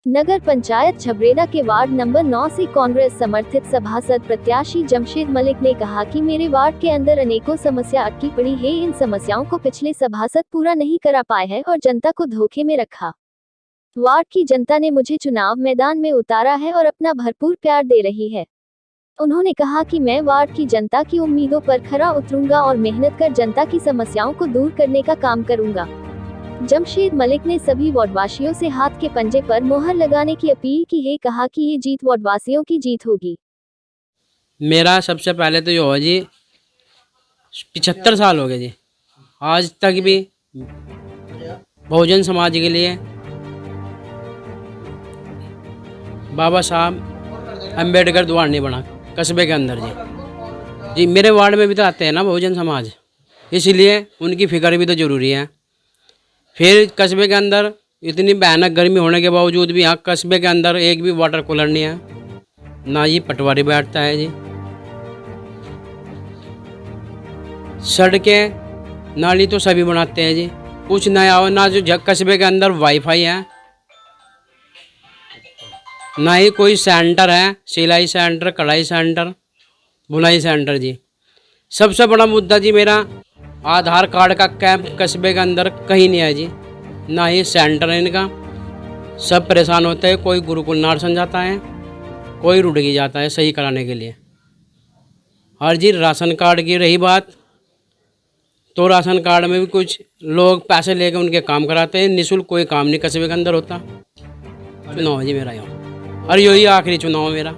नगर पंचायत छबरेदा के ward number 9 से कांग्रेस समर्थित सभासद प्रत्याशी जमशेद मलिक ने कहा कि मेरे वार्ड के अंदर अनेकों समस्या अटकी पड़ी है। इन समस्याओं को पिछले सभासद पूरा नहीं करा पाए हैं और जनता को धोखे में रखा। वार्ड की जनता ने मुझे चुनाव मैदान में उतारा है और अपना भरपूर प्यार दे रही है। उन्होंने कहा कि मैं वार्ड की जनता की उम्मीदों पर खरा उतरूंगा और मेहनत कर जनता की समस्याओं को दूर करने का काम करूंगा। जमशेद मलिक ने सभी वार्डवासियों से हाथ के पंजे पर मोहर लगाने की अपील की है। कहा कि ये जीत वार्डवासियों की जीत होगी। मेरा सबसे पहले तो ये हो जी 75 साल हो गए जी, आज तक भी बहुजन समाज के लिए बाबा साहब अम्बेडकर द्वार नहीं बना कस्बे के अंदर जी। मेरे वार्ड में भी तो आते हैं ना बहुजन समाज, इसलिए उनकी फिक्र भी तो ज़रूरी है। फिर कस्बे के अंदर इतनी भयानक गर्मी होने के बावजूद भी यहाँ कस्बे के अंदर एक भी वाटर कूलर नहीं है, ना ही पटवारी बैठता है जी। सड़कें नाली तो सभी बनाते हैं जी, कुछ नया हो ना। जो कस्बे के अंदर वाईफाई है, ना ही कोई सेंटर है, सिलाई सेंटर, कढ़ाई सेंटर, बुनाई सेंटर जी। सबसे बड़ा मुद्दा जी मेरा आधार कार्ड का कैंप कस्बे के अंदर कहीं नहीं है जी, ना ही सेंटर है इनका। सब परेशान होते हैं, कोई गुरुकुल नारसन जाता है, कोई रुड़गी जाता है सही कराने के लिए। और जी राशन कार्ड की रही बात, तो राशन कार्ड में भी कुछ लोग पैसे लेकर उनके काम कराते हैं, निःशुल्क कोई काम नहीं कस्बे के अंदर होता। चुनाव है जी मेरा यहाँ, और यही आखिरी चुनाव मेरा।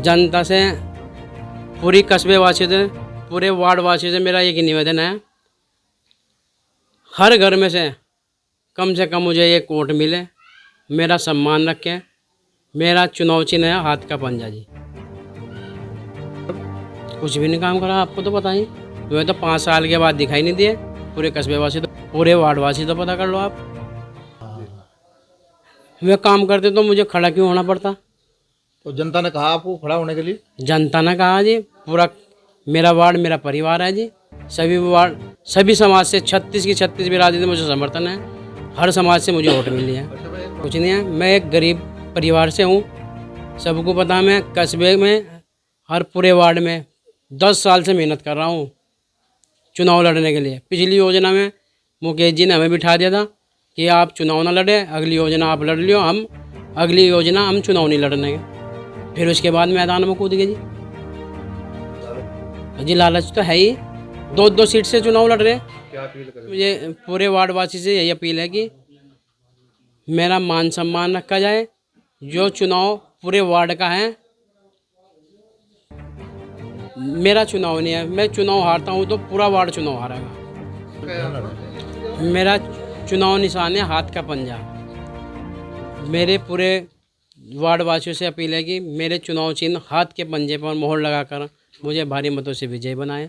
जनता से पूरी कस्बे वासी से, पूरे वार्ड वासी से मेरा एक ही निवेदन है, हर घर में से कम मुझे एक वोट मिले, मेरा सम्मान रखें। मेरा चुनाव चिन्ह है हाथ का पंजा जी। कुछ भी नहीं काम करा, आपको तो पता ही। तुम्हें तो 5 साल के बाद दिखाई नहीं दिए। पूरे कस्बे वासी तो, पूरे वार्ड वासी तो पता कर लो आप। वे काम करते तो मुझे खड़ा क्यों होना पड़ता? तो जनता ने कहा आपको खड़ा होने के लिए? जनता ने कहा जी, पूरा मेरा वार्ड मेरा परिवार है जी। सभी वार्ड, सभी समाज से 36 की 36 बिरादरी से मुझे समर्थन है। हर समाज से मुझे वोट मिली है। कुछ नहीं है, मैं एक गरीब परिवार से हूँ, सबको पता। मैं कस्बे में हर पूरे वार्ड में 10 साल से मेहनत कर रहा हूँ चुनाव लड़ने के लिए। पिछली योजना में मुकेश जी ने हमें बिठा दिया था कि आप चुनाव ना लड़े, अगली योजना आप लड़ लियो, हम अगली योजना हम चुनाव नहीं लड़ने। फिर उसके बाद मैदान में कूद गए जी। लालच तो है ही, 2-2 सीट से चुनाव लड़ रहे। क्या अपील करें? मुझे पूरे वार्ड वासी से यही अपील है कि मेरा मान सम्मान रखा जाए। जो चुनाव पूरे वार्ड का है, मेरा चुनाव नहीं है। मैं चुनाव हारता हूँ तो पूरा वार्ड चुनाव हारेगा। मेरा चुनाव निशान है हाथ का पंजा। मेरे पूरे वार्ड वासियों से अपील है कि मेरे चुनाव चिन्ह हाथ के पंजे पर मोहर लगाकर मुझे भारी मतों से विजय बनाएं।